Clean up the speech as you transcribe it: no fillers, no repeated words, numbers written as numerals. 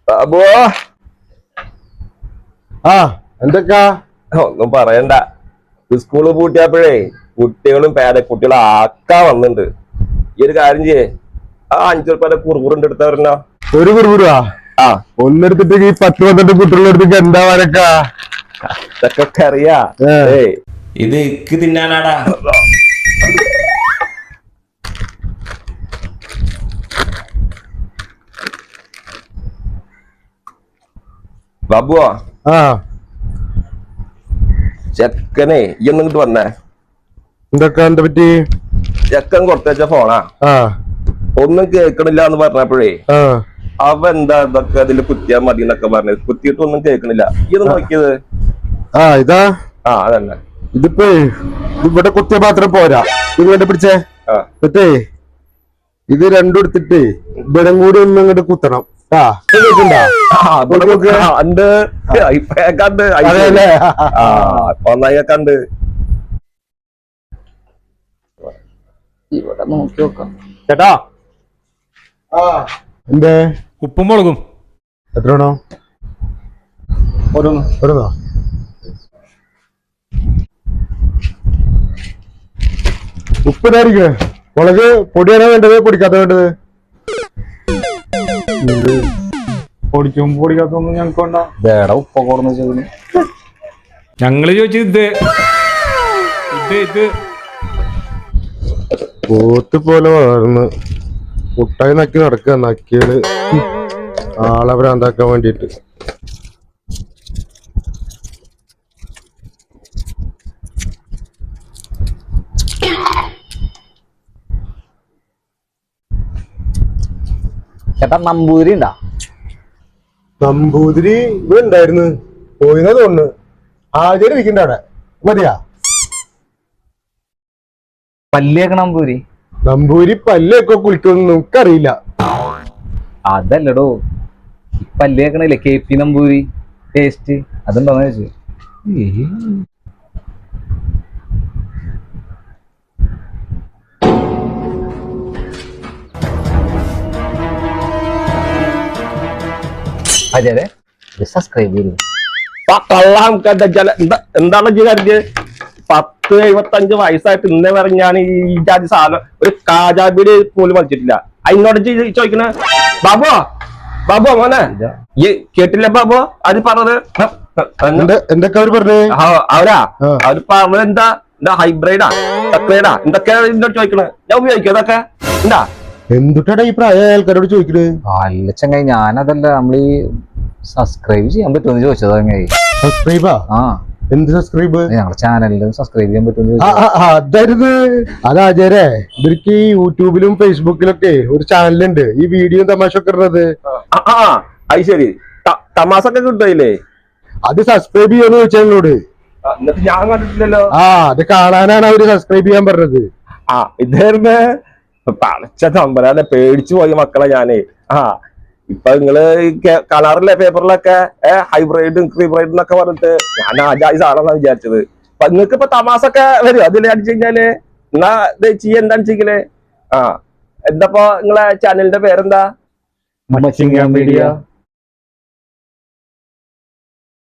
ബാബു എന്തൊക്കാ ഒന്നും പറയണ്ട. സ്കൂള് പൂട്ടിയപ്പോഴേ കുട്ടികളും പേരക്കുട്ടികളും ആക്കാ വന്നിട്ടുണ്ട്. ഈ ഒരു കാര്യം ചെയ്യേ, ആ 5 രൂപയുടെ കുറുകുറുണ്ട് എടുത്തവരനോ. ഒരു കുറുകുറുവാ ഒന്നെടുത്തിട്ട് ഈ 10-12 കുട്ടികളെടുത്ത് എന്താ വരക്കാ ഇതൊക്കെ അറിയാ. ഇത് ഇക്ക് തിന്നാനാടാ. ബാബുവാ ചെക്കനെ ഈ ഒന്നിട്ട് വന്നേ. എന്തൊക്കെ എന്താ പറ്റി? ചെക്കൻ കൊടുത്തച്ച ഫോണാ, ഒന്നും കേൾക്കണില്ല എന്ന് പറഞ്ഞപ്പോഴേ അവ എന്താ ഇതൊക്കെ അതില് കുത്തിയാ മതി എന്നൊക്കെ പറഞ്ഞത്. കുത്തിയിട്ട് ഒന്നും കേൾക്കണില്ല. ഇത് നോക്കിയത് ഇതാ അതന്നെ. ഇതിപ്പോ ഇവിടെ കുത്തിയ മാത്രം പോരാ, ഇത് വേണ്ട പിടിച്ചേ. എന്നിട്ടേ ഇത് രണ്ടും എടുത്തിട്ട് ഇവിടെ കൂടി ഒന്നും ഇങ്ങോട്ട് കുത്തണം. കണ്ട് ഇവിടെ നോക്കി നോക്കാം. ചേട്ടാ എന്തേ? ഉപ്പും മുളകും എത്ര വേണോ? ഓരോന്നോ? ഉപ്പിനായിരിക്കും. മുളക് പൊടിയാണോ വേണ്ടത്, പൊടിക്കാത്ത വേണ്ടത്? പൊടിക്കും പൊടിക്കാത്തൊന്നും ഞങ്ങൾക്ക് വേണ്ട. വേട ഉപ്പ കുറന്ന് ചോദിച്ചു. ഞങ്ങള് ചോദിച്ചത് ഇത് പോത്ത് പോലെ വളർന്ന് മുട്ടായി നക്കി നടക്കുക. നക്കികള് ആളെ ഭ്രാന്താക്കാൻ വേണ്ടിട്ട്. ചേട്ടാ നമ്പൂതിരി ഉണ്ടാ? നമ്പൂതിരി ഇവിടെ ഉണ്ടായിരുന്നു, പോയിന്നാ തോന്നുന്നു. ആദ്യം ഇരിക്കണ്ട അവിടെ മതിയാ. പല്ലിയൊക്കെ നമ്പൂരി? നമ്പൂരി പല്ലൊക്കെ കുളിക്കൊന്നും നമുക്കറിയില്ല. അതല്ലടോ, പല്ലിയേക്കണില്ലേ KP നമ്പൂരി ടേസ്റ്റ്, അതുണ്ടോന്ന് ചോദിച്ചു. അതെ സബ്സ്ക്രൈബ് ചെയ്തു. എന്താണ് കരുതിയത്? 10-75 വയസ്സായിട്ട് ഇന്നേ വരെ ഞാൻ ഈ ജാതി സാധനം ഒരു കാജാബീഡ് പോലും വലിച്ചിട്ടില്ല. അതിനോട് ചോദിക്കണ ബാബു ബാബു മോനെ കേട്ടില്ല ബാബു അത് പറഞ്ഞത്? എന്തൊക്കെ അവര് പറഞ്ഞേ? അവരാ അവര് പറഞ്ഞത് എന്താ ഹൈബ്രിഡാ സക്രേഡാ എന്തൊക്കെയാ എന്നോട് ചോദിക്കണേ. ഞാൻ ഉപയോഗിക്കും അതൊക്കെ എന്താ? എന്തുട്ടാ ഈ പ്രായ ആൾക്കാരോട് ചോദിക്കണേ? അല്ല ചങ്ങായി, ഞാനതല്ല, നമ്മളീ സബ്സ്ക്രൈബ് ചെയ്യാൻ പറ്റുമെന്ന് ചോദിച്ചത്. ചങ്ങായി സബ്സ്ക്രൈബാ? എന്ത് സബ്സ്ക്രൈബ്? ഞങ്ങളുടെ ചാനലിൽ സബ്സ്ക്രൈബ് ചെയ്യാൻ പറ്റുമെന്ന് അതായിരുന്നു. അതാചാരേ ഇവർക്ക് ഈ യൂട്യൂബിലും ഫേസ്ബുക്കിലൊക്കെ ഒരു ചാനലുണ്ട്, ഈ വീഡിയോ തമാശ ഒക്കെ ഇടുന്നത്. അത് ശരി, തമാശ ഒക്കെ കിട്ടില്ലേ? അത് സബ്സ്ക്രൈബ് ചെയ്യാന്ന് ചോദിച്ചാൽ എന്നോട്. ഞാൻ കണ്ടിട്ടില്ലല്ലോ. അത് കാണാനാണ് അവര് സബ്സ്ക്രൈബ് ചെയ്യാൻ പറഞ്ഞത്. ഇതായിരുന്നു പളച്ച തമ്പരാനെ പേടിച്ചു പോയി മക്കളെ ഞാനേ. ഇപ്പൊ നിങ്ങള് കളറിലെ പേപ്പറിലൊക്കെ ഹൈബ്രിഡും ക്രീബ്രൈഡും എന്നൊക്കെ പറഞ്ഞിട്ട് ഞാൻ ആജായി സാധനം വിചാരിച്ചത്. അപ്പൊ നിങ്ങൾക്ക് ഇപ്പൊ തമാസൊക്കെ വരും അതിൽ അടിച്ചു കഴിഞ്ഞാല്. എന്നാ ഇത് എന്താന്ന് ചെയ്യലേ? എന്താപ്പോ നിങ്ങളെ ചാനലിന്റെ പേരെന്താ? മച്ചിങ്ങ മീഡിയ.